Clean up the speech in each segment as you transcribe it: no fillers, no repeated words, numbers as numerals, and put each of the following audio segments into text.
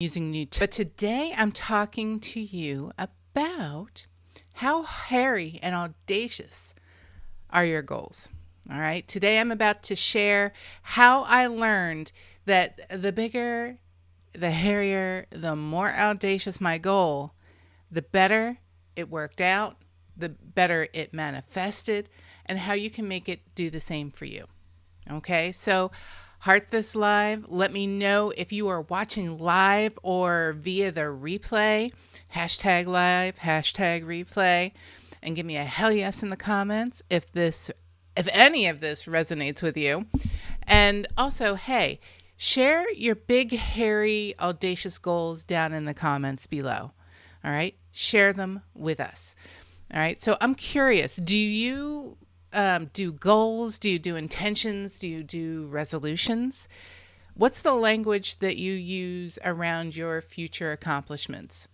using new but today I'm talking to you about how hairy and audacious are your goals. All right. Today I'm about to share how I learned that the bigger, the hairier, the more audacious my goal, the better it worked out, the better it manifested, and how you can make it do the same for you. Okay, so heart this live. Let me know if you are watching live or via the replay. Hashtag live, hashtag replay, and give me a hell yes in the comments if any of this resonates with you. And also, hey, share your big, hairy, audacious goals down in the comments below. All right, share them with us. All right, so I'm curious, do you do goals? Do you do intentions? Do you do resolutions? What's the language that you use around your future accomplishments?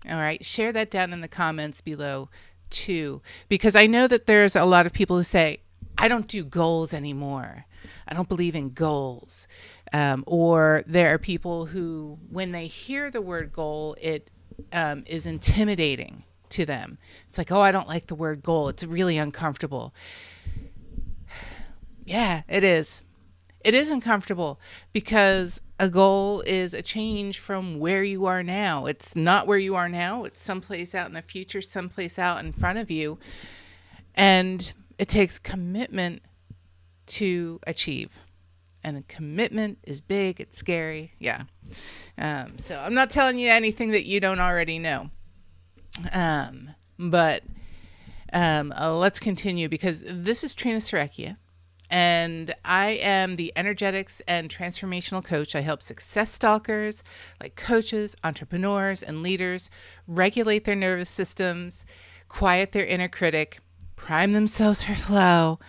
All right, share that down in the comments below too, because I know that there's a lot of people who say, I don't do goals anymore. I don't believe in goals. Or there are people who, when they hear the word goal, it is intimidating to them. It's like, oh, I don't like the word goal. It's really uncomfortable. Yeah, it is. It is uncomfortable because a goal is a change from where you are now. It's not where you are now. It's someplace out in the future, someplace out in front of you. And it takes commitment to achieve. And a commitment is big. It's scary. Yeah. So I'm not telling you anything that you don't already know. But let's continue, because this is Trina Serecchia, and I am the energetics and transformational coach. I help success stalkers like coaches, entrepreneurs, and leaders regulate their nervous systems, quiet their inner critic, prime themselves for flow,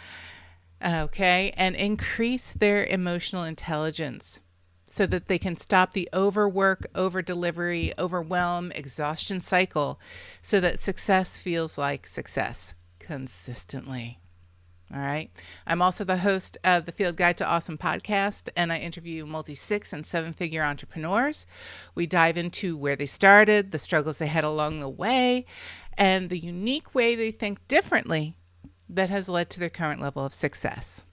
okay, and increase their emotional intelligence so that they can stop the overwork, over-delivery, overwhelm, exhaustion cycle so that success feels like success consistently. All right. I'm also the host of the Field Guide to Awesome podcast, and I interview multi-6 and 7-figure entrepreneurs. We dive into where they started, the struggles they had along the way, and the unique way they think differently that has led to their current level of success.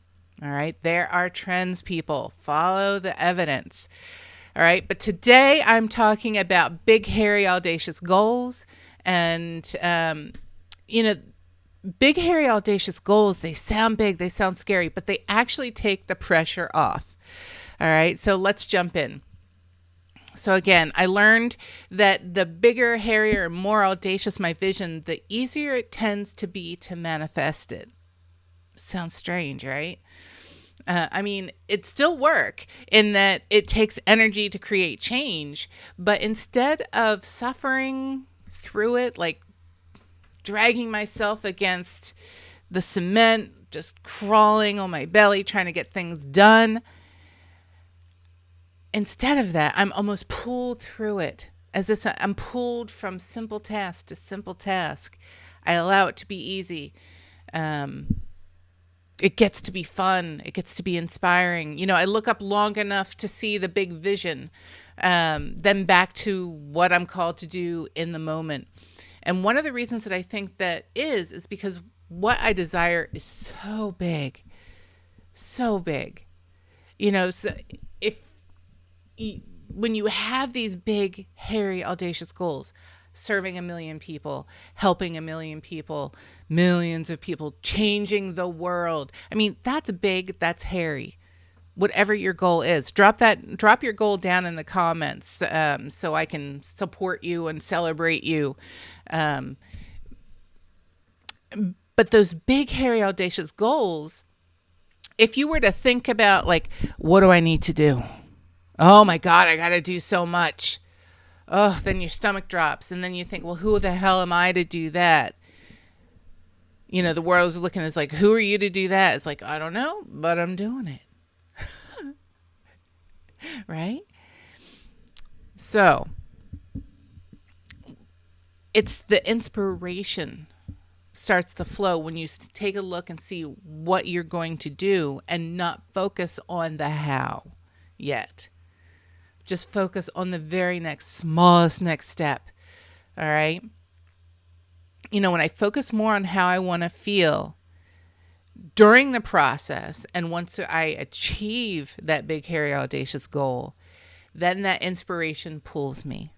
All right. There are trends, people. Follow the evidence. All right. But today I'm talking about big, hairy, audacious goals. And, big, hairy, audacious goals, they sound big, they sound scary, but they actually take the pressure off. All right. So let's jump in. So again, I learned that the bigger, hairier, more audacious my vision, the easier it tends to be to manifest it. Sounds strange, right? It's still work in that it takes energy to create change, but instead of suffering through it, like dragging myself against the cement, just crawling on my belly, trying to get things done, instead of that, I'm almost pulled through it. As this, I'm pulled from simple task to simple task. I allow it to be easy. It gets to be fun. It gets to be inspiring. I look up long enough to see the big vision, then back to what I'm called to do in the moment. And one of the reasons that I think that is because what I desire is so big, so big. So when you have these big, hairy, audacious goals, serving 1 million people, helping 1 million people, millions of people, changing the world. That's big, that's hairy. Whatever your goal is, drop your goal down in the comments so I can support you and celebrate you. But those big, hairy, audacious goals, if you were to think about, like, what do I need to do? Oh my God, I got to do so much. Oh, then your stomach drops. And then you think, well, who the hell am I to do that? The world is looking as like, who are you to do that? It's like, I don't know, but I'm doing it. Right? So it's the inspiration starts to flow when you take a look and see what you're going to do and not focus on the how yet. Just focus on the very smallest next step. All right. When I focus more on how I want to feel during the process, and once I achieve that big, hairy, audacious goal, then that inspiration pulls me.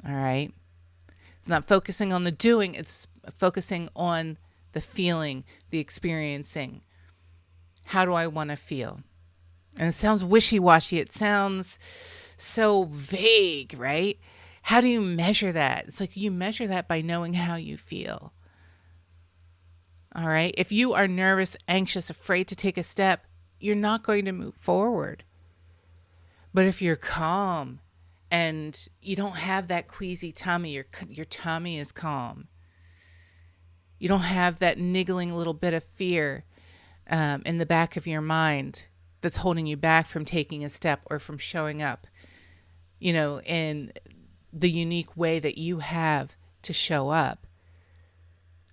All right. It's not focusing on the doing, it's focusing on the feeling, the experiencing. How do I want to feel? And it sounds wishy-washy. It sounds so vague, right? How do you measure that? It's like you measure that by knowing how you feel. All right. If you are nervous, anxious, afraid to take a step, you're not going to move forward. But if you're calm and you don't have that queasy tummy, your tummy is calm. You don't have that niggling little bit of fear in the back of your mind that's holding you back from taking a step or from showing up, in the unique way that you have to show up.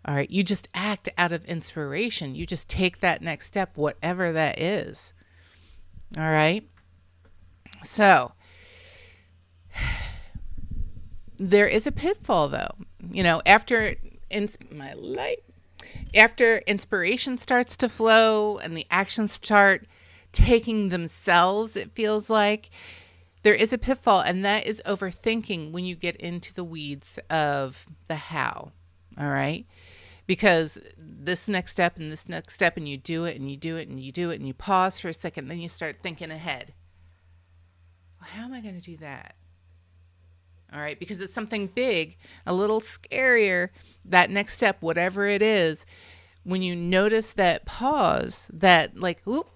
All right. You just act out of inspiration. You just take that next step, whatever that is. All right. So there is a pitfall though, after inspiration starts to flow and the actions start taking themselves, it feels like there is a pitfall, and that is overthinking when you get into the weeds of the how. All right. Because this next step and this next step, and you do it and you do it and you do it and you pause for a second, then you start thinking ahead. Well, how am I going to do that? All right. Because it's something big, a little scarier, that next step, whatever it is, when you notice that pause, that like, whoop,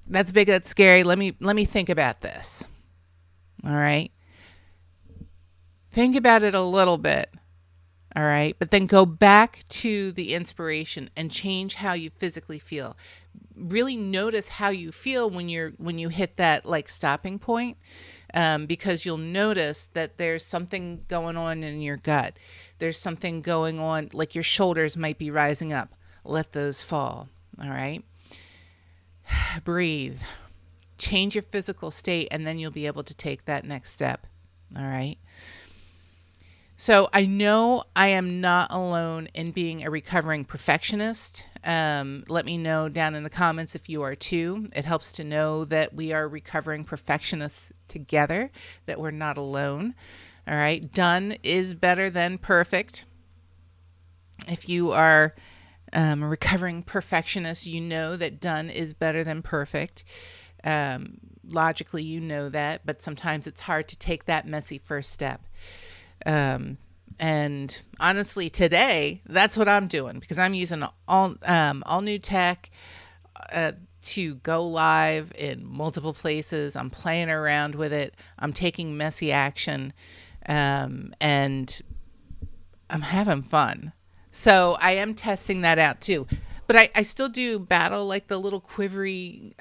that's big, that's scary. Let me think about this. All right. Think about it a little bit. All right. But then go back to the inspiration and change how you physically feel. Really notice how you feel when you hit that like stopping point, because you'll notice that there's something going on in your gut. There's something going on, like your shoulders might be rising up. Let those fall. All right. Breathe. Change your physical state, and then you'll be able to take that next step. All right. So I know I am not alone in being a recovering perfectionist. Let me know down in the comments if you are too. It helps to know that we are recovering perfectionists together, that we're not alone. All right. Done is better than perfect. If you are a recovering perfectionist, you know that done is better than perfect. Logically, you know that, but sometimes it's hard to take that messy first step. And honestly, today, that's what I'm doing, because I'm using all new tech to go live in multiple places. I'm playing around with it. I'm taking messy action, and I'm having fun. So I am testing that out too. But I still do battle like the little quivery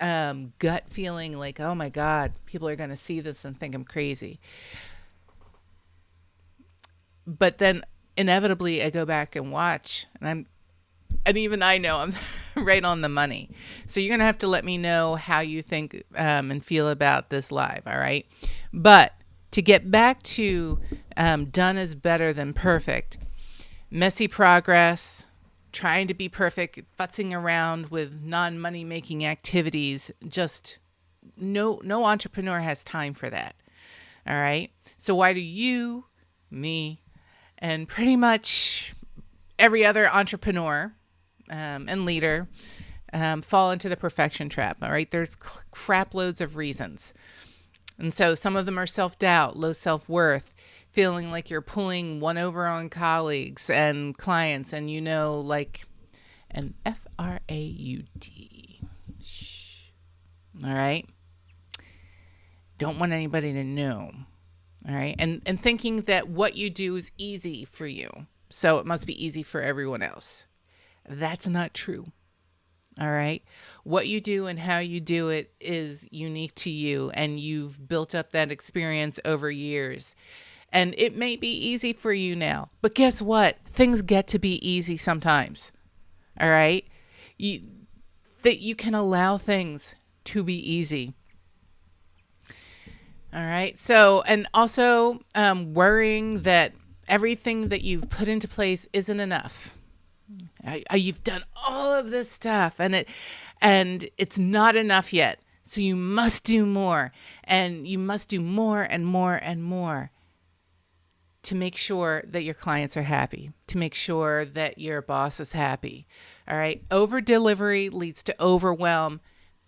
gut feeling like, oh my God, people are going to see this and think I'm crazy. But then inevitably I go back and watch, and even I know I'm right on the money. So you're going to have to let me know how you think and feel about this live. All right. But to get back to done is better than perfect, messy progress, trying to be perfect, futzing around with non-money making activities, just no entrepreneur has time for that. All right. So why do you, me, and pretty much every other entrepreneur and leader fall into the perfection trap? All right. There's crap loads of reasons. And so some of them are self-doubt, low self-worth, feeling like you're pulling one over on colleagues and clients, and like an FRAUD. Shh. All right. Don't want anybody to know. All right. And thinking that what you do is easy for you, so it must be easy for everyone else. That's not true. All right. What you do and how you do it is unique to you, and you've built up that experience over years. And it may be easy for you now, but guess what? Things get to be easy sometimes. All right. That you can allow things to be easy. All right. So, and also worrying that everything that you've put into place isn't enough. You've done all of this stuff and it's not enough yet. So you must do more, and you must do more and more and more to make sure that your clients are happy, to make sure that your boss is happy. All right. Over delivery leads to overwhelm.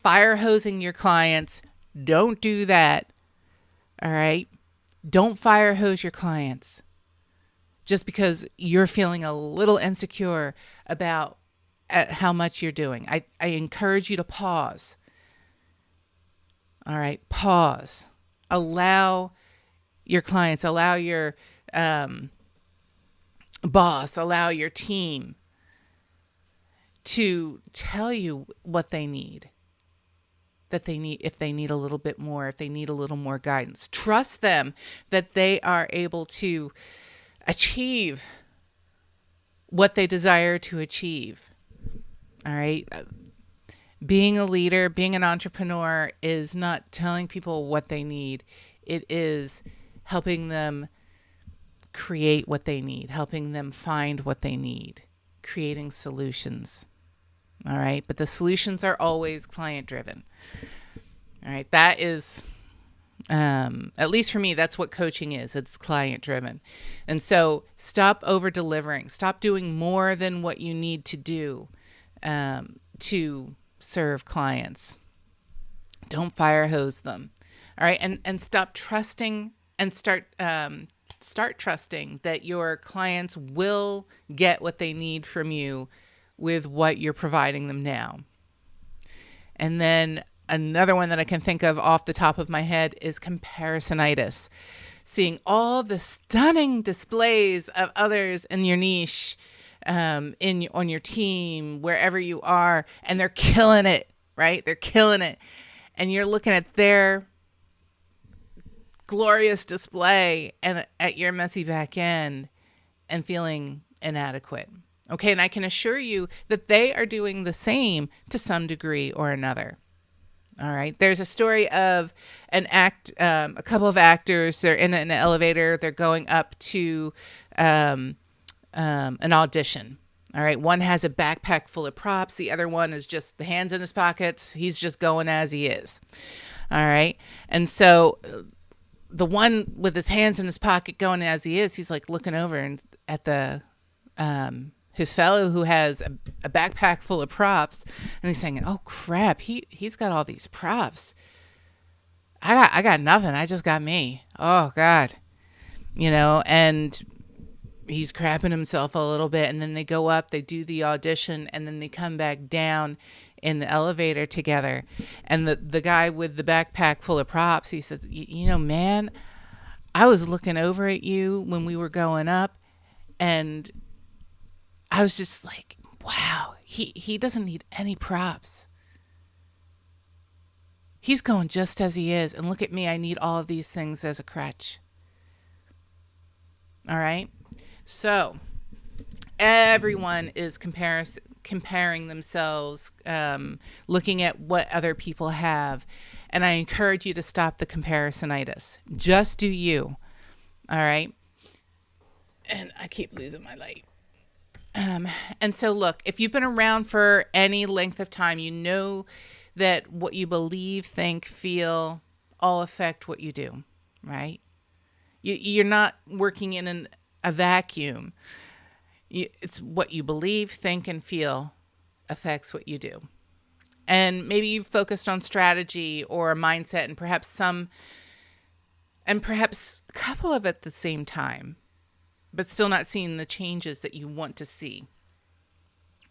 Fire hosing your clients. Don't do that. All right. Don't fire hose your clients just because you're feeling a little insecure about how much you're doing. I encourage you to pause. All right. Pause. Allow your clients, allow your boss, allow your team to tell you what they need. That they need, if they need a little bit more, if they need a little more guidance. Trust them that they are able to achieve what they desire to achieve. All right. Being a leader, being an entrepreneur is not telling people what they need. It is helping them create what they need, helping them find what they need, creating solutions. All right. But the solutions are always client driven. All right. That is, at least for me, that's what coaching is. It's client driven. And so stop over delivering. Stop doing more than what you need to do to serve clients. Don't fire hose them. All right. And stop trusting and start trusting that your clients will get what they need from you with what you're providing them now. And then another one that I can think of off the top of my head is comparisonitis. Seeing all the stunning displays of others in your niche, on your team, wherever you are, and they're killing it, right? They're killing it. And you're looking at their glorious display and at your messy back end and feeling inadequate. Okay, and I can assure you that they are doing the same to some degree or another. All right. There's a story of a couple of actors. They're in an elevator. They're going up to an audition. All right. One has a backpack full of props. The other one is just the hands in his pockets. He's just going as he is. All right. And so the one with his hands in his pocket going as he is, he's like looking over and at the his fellow who has a backpack full of props, and he's saying, "Oh crap, he's got all these props. I got nothing. I just got me. Oh God." And he's crapping himself a little bit, and then they go up, they do the audition, and then they come back down in the elevator together. And the guy with the backpack full of props, he says, "Man, I was looking over at you when we were going up, and I was just like, wow, he doesn't need any props. He's going just as he is. And look at me, I need all of these things as a crutch." All right. So everyone is comparing themselves, looking at what other people have. And I encourage you to stop the comparisonitis. Just do you. All right. And I keep losing my light. And so look, if you've been around for any length of time, you know that what you believe, think, feel all affect what you do, right? You're not working in a vacuum. It's what you believe, think, and feel affects what you do. And maybe you've focused on strategy or mindset and perhaps a couple of at the same time, but still not seeing the changes that you want to see.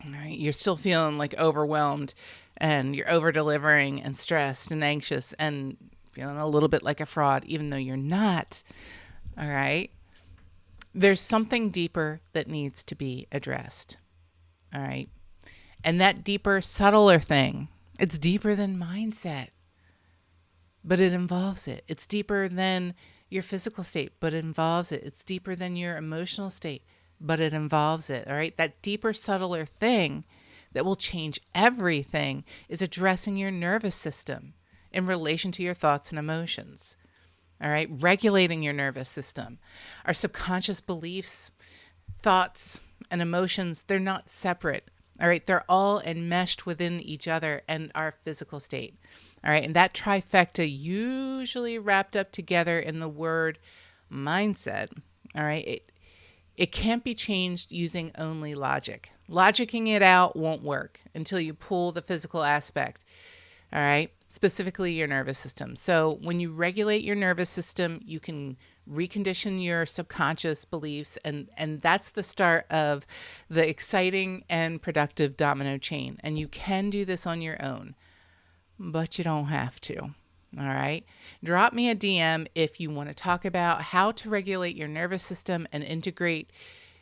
All right. You're still feeling like overwhelmed, and you're over delivering and stressed and anxious and feeling a little bit like a fraud, even though you're not. All right. There's something deeper that needs to be addressed. All right. And that deeper, subtler thing, it's deeper than mindset, but it involves it. It's deeper than your physical state, but it involves it. It's deeper than your emotional state, but it involves it. All right. That deeper, subtler thing that will change everything is addressing your nervous system in relation to your thoughts and emotions. All right, regulating your nervous system. Our subconscious beliefs, thoughts, and emotions, they're not separate. All right, they're all enmeshed within each other and our physical state. All right, and that trifecta usually wrapped up together in the word mindset. All right, it can't be changed using only logic. Logicking it out won't work until you pull the physical aspect. All right, specifically your nervous system. So when you regulate your nervous system, you can recondition your subconscious beliefs, and that's the start of the exciting and productive domino chain. And you can do this on your own, but you don't have to. All right. Drop me a DM if you want to talk about how to regulate your nervous system and integrate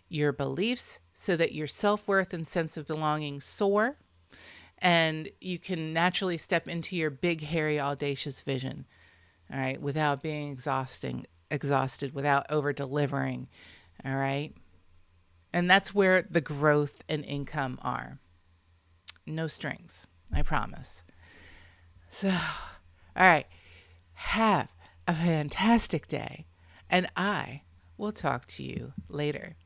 your beliefs so that your self-worth and sense of belonging soar and you can naturally step into your big, hairy, audacious vision. All right. Without being exhausted, without over delivering. All right. And that's where the growth and income are. No strings. I promise. So, all right. Have a fantastic day, and I will talk to you later.